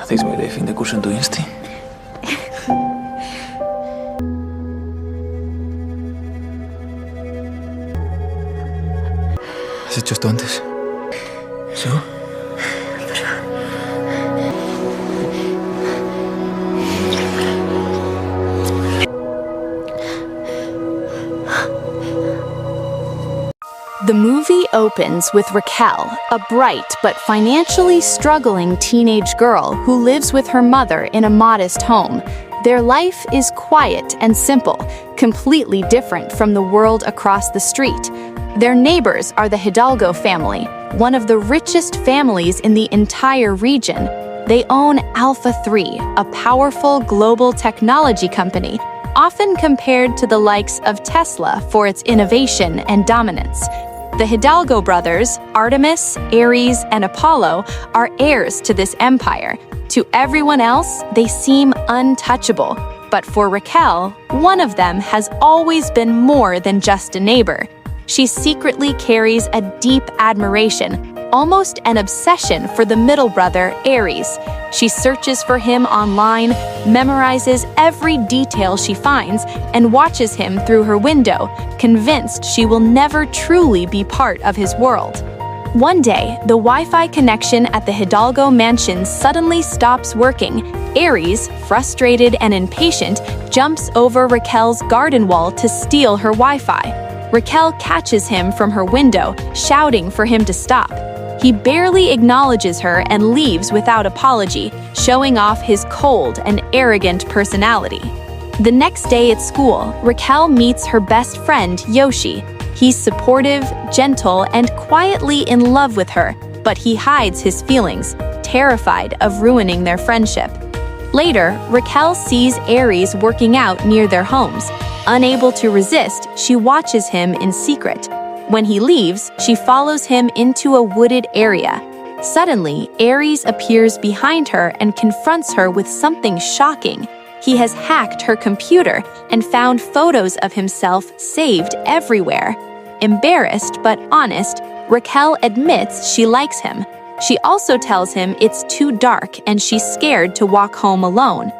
¿Hacéis baile de fin de curso en tu Insti? ¿Has hecho esto antes? ¿Sí? The movie opens with Raquel, a bright but financially struggling teenage girl who lives with her mother in a modest home. Their life is quiet and simple, completely different from the world across the street. Their neighbors are the Hidalgo family, one of the richest families in the entire region. They own Alpha 3, a powerful global technology company, often compared to the likes of Tesla for its innovation and dominance. The Hidalgo brothers, Artemis, Ares, and Apollo, are heirs to this empire. To everyone else, they seem untouchable. But for Raquel, one of them has always been more than just a neighbor. She secretly carries a deep admiration, almost an obsession for the middle brother, Ares. She searches for him online, memorizes every detail she finds, and watches him through her window, convinced she will never truly be part of his world. One day, the Wi-Fi connection at the Hidalgo mansion suddenly stops working. Ares, frustrated and impatient, jumps over Raquel's garden wall to steal her Wi-Fi. Raquel catches him from her window, shouting for him to stop. He barely acknowledges her and leaves without apology, showing off his cold and arrogant personality. The next day at school, Raquel meets her best friend, Yoshi. He's supportive, gentle, and quietly in love with her, but he hides his feelings, terrified of ruining their friendship. Later, Raquel sees Ares working out near their homes. Unable to resist, she watches him in secret. When he leaves, she follows him into a wooded area. Suddenly, Ares appears behind her and confronts her with something shocking. He has hacked her computer and found photos of himself saved everywhere. Embarrassed but honest, Raquel admits she likes him. She also tells him it's too dark and she's scared to walk home alone.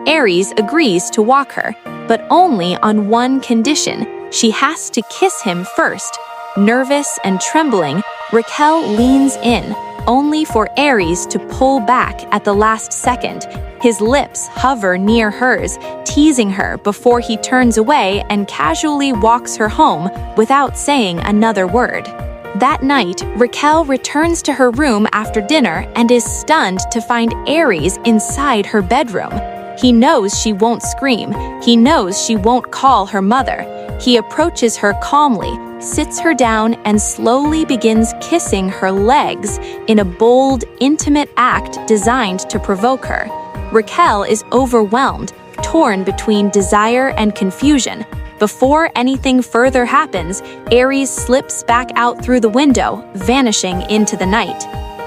Ares agrees to walk her, but only on one condition: she has to kiss him first. Nervous and trembling, Raquel leans in, only for Ares to pull back at the last second. His lips hover near hers, teasing her before he turns away and casually walks her home without saying another word. That night, Raquel returns to her room after dinner and is stunned to find Ares inside her bedroom. He knows she won't scream. He knows she won't call her mother. He approaches her calmly, sits her down, and slowly begins kissing her legs in a bold, intimate act designed to provoke her. Raquel is overwhelmed, torn between desire and confusion. Before anything further happens, Ares slips back out through the window, vanishing into the night.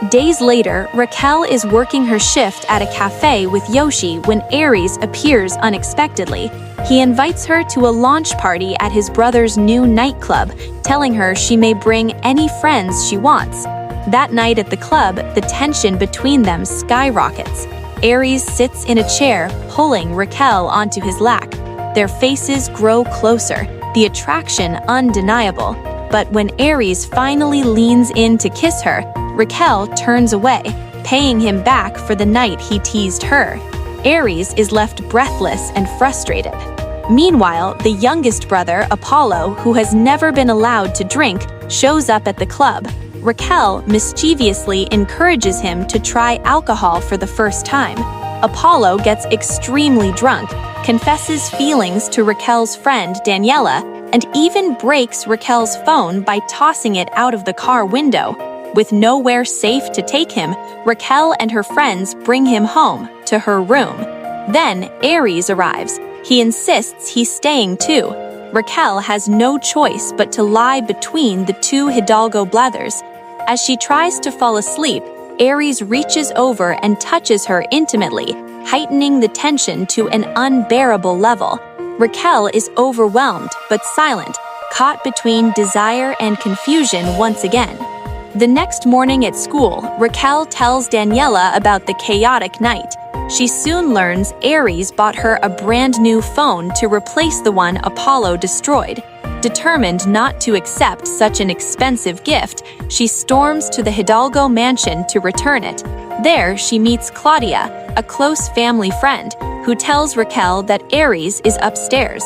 Days later, Raquel is working her shift at a cafe with Yoshi when Ares appears unexpectedly. He invites her to a launch party at his brother's new nightclub, telling her she may bring any friends she wants. That night at the club, the tension between them skyrockets. Ares sits in a chair, pulling Raquel onto his lap. Their faces grow closer, the attraction undeniable. But when Ares finally leans in to kiss her, Raquel turns away, paying him back for the night he teased her. Ares is left breathless and frustrated. Meanwhile, the youngest brother, Apollo, who has never been allowed to drink, shows up at the club. Raquel mischievously encourages him to try alcohol for the first time. Apollo gets extremely drunk, confesses feelings to Raquel's friend, Daniela, and even breaks Raquel's phone by tossing it out of the car window. With nowhere safe to take him, Raquel and her friends bring him home, to her room. Then Ares arrives. He insists he's staying too. Raquel has no choice but to lie between the two Hidalgo brothers. As she tries to fall asleep, Ares reaches over and touches her intimately, heightening the tension to an unbearable level. Raquel is overwhelmed but silent, caught between desire and confusion once again. The next morning at school, Raquel tells Daniela about the chaotic night. She soon learns Aries bought her a brand new phone to replace the one Apollo destroyed. Determined not to accept such an expensive gift, she storms to the Hidalgo mansion to return it. There, she meets Claudia, a close family friend, who tells Raquel that Aries is upstairs.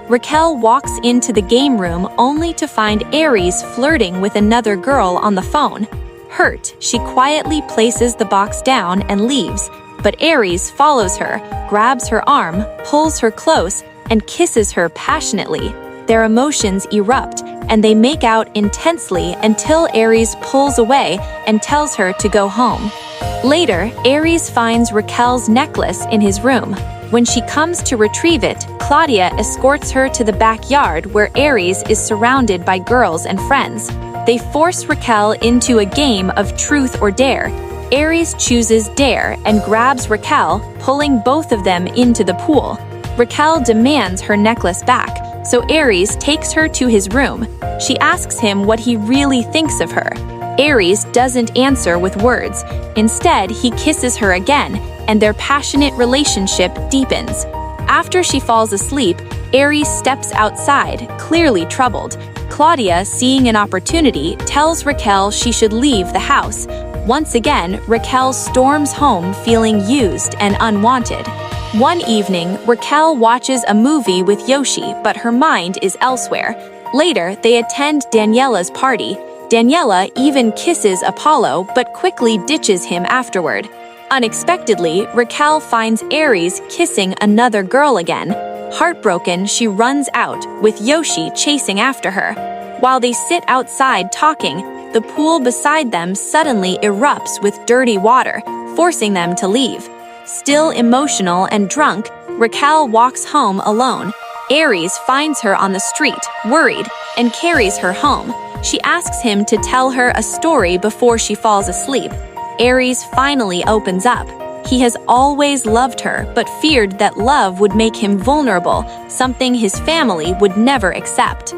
Raquel walks into the game room only to find Aries flirting with another girl on the phone. Hurt, she quietly places the box down and leaves, but Aries follows her, grabs her arm, pulls her close, and kisses her passionately. Their emotions erupt, and they make out intensely until Aries pulls away and tells her to go home. Later, Aries finds Raquel's necklace in his room. When she comes to retrieve it, Claudia escorts her to the backyard where Aries is surrounded by girls and friends. They force Raquel into a game of truth or dare. Aries chooses dare and grabs Raquel, pulling both of them into the pool. Raquel demands her necklace back, so Aries takes her to his room. She asks him what he really thinks of her. Aries doesn't answer with words. Instead, he kisses her again, and their passionate relationship deepens. After she falls asleep, Aries steps outside, clearly troubled. Claudia, seeing an opportunity, tells Raquel she should leave the house. Once again, Raquel storms home feeling used and unwanted. One evening, Raquel watches a movie with Yoshi, but her mind is elsewhere. Later, they attend Daniela's party. Daniela even kisses Apollo, but quickly ditches him afterward. Unexpectedly, Raquel finds Aries kissing another girl again. Heartbroken, she runs out, with Yoshi chasing after her. While they sit outside talking, the pool beside them suddenly erupts with dirty water, forcing them to leave. Still emotional and drunk, Raquel walks home alone. Aries finds her on the street, worried, and carries her home. She asks him to tell her a story before she falls asleep. Aries finally opens up. He has always loved her, but feared that love would make him vulnerable, something his family would never accept.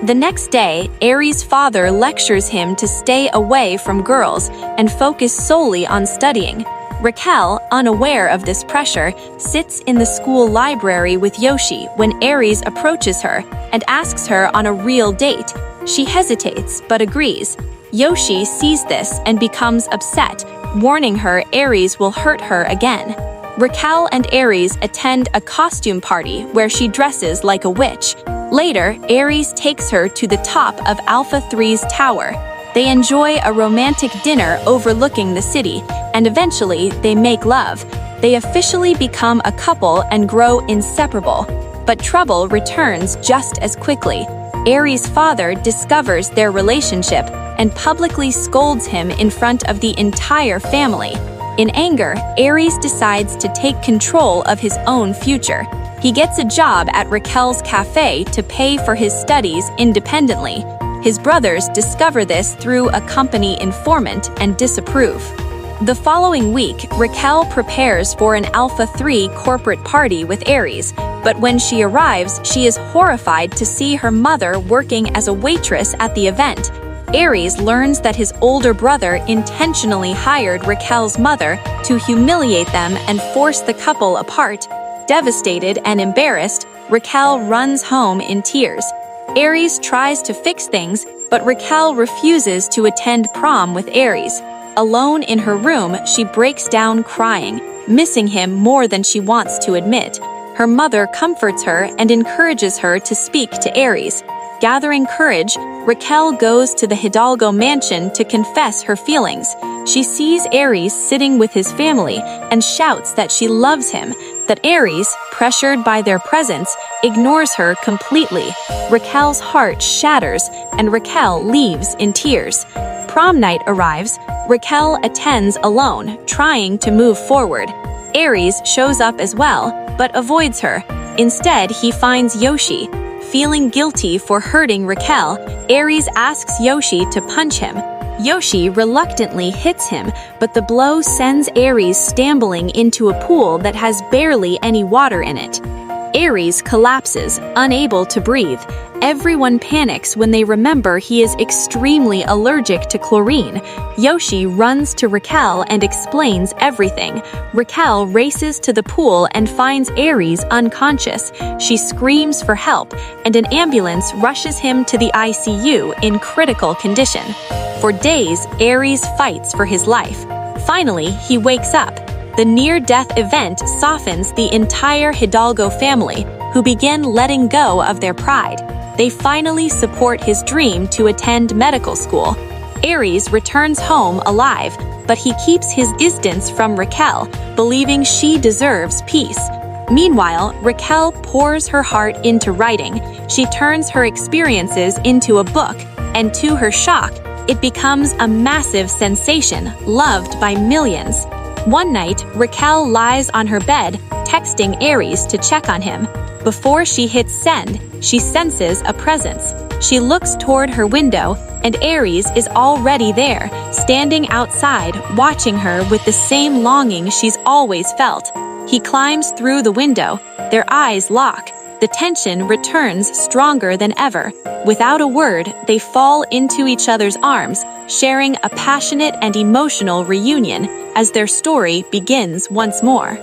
The next day, Aries' father lectures him to stay away from girls and focus solely on studying. Raquel, unaware of this pressure, sits in the school library with Yoshi when Aries approaches her and asks her on a real date. She hesitates but agrees. Yoshi sees this and becomes upset, warning her Aries will hurt her again. Raquel and Aries attend a costume party where she dresses like a witch. Later, Aries takes her to the top of Alpha 3's tower. They enjoy a romantic dinner overlooking the city, and eventually they make love. They officially become a couple and grow inseparable. But trouble returns just as quickly. Aries' father discovers their relationship and publicly scolds him in front of the entire family. In anger, Aries decides to take control of his own future. He gets a job at Raquel's cafe to pay for his studies independently. His brothers discover this through a company informant and disapprove. The following week, Raquel prepares for an Alpha 3 corporate party with Aries, but when she arrives, she is horrified to see her mother working as a waitress at the event. Aries learns that his older brother intentionally hired Raquel's mother to humiliate them and force the couple apart. Devastated and embarrassed, Raquel runs home in tears. Aries tries to fix things, but Raquel refuses to attend prom with Aries. Alone in her room, she breaks down crying, missing him more than she wants to admit. Her mother comforts her and encourages her to speak to Aries. Gathering courage, Raquel goes to the Hidalgo mansion to confess her feelings. She sees Aries sitting with his family and shouts that she loves him, that Aries, pressured by their presence, ignores her completely. Raquel's heart shatters, and Raquel leaves in tears. Prom night arrives. Raquel attends alone, trying to move forward. Aries shows up as well, but avoids her. Instead, he finds Yoshi. Feeling guilty for hurting Raquel, Aries asks Yoshi to punch him. Yoshi reluctantly hits him, but the blow sends Aries stumbling into a pool that has barely any water in it. Aries collapses, unable to breathe. Everyone panics when they remember he is extremely allergic to chlorine. Yoshi runs to Raquel and explains everything. Raquel races to the pool and finds Aries unconscious. She screams for help, and an ambulance rushes him to the ICU in critical condition. For days, Aries fights for his life. Finally, he wakes up. The near-death event softens the entire Hidalgo family, who begin letting go of their pride. They finally support his dream to attend medical school. Aries returns home alive, but he keeps his distance from Raquel, believing she deserves peace. Meanwhile, Raquel pours her heart into writing. She turns her experiences into a book, and to her shock, it becomes a massive sensation, loved by millions. One night, Raquel lies on her bed, texting Aries to check on him. Before she hits send, she senses a presence. She looks toward her window, and Aries is already there, standing outside, watching her with the same longing she's always felt. He climbs through the window. Their eyes lock. The tension returns stronger than ever. Without a word, they fall into each other's arms, sharing a passionate and emotional reunion as their story begins once more.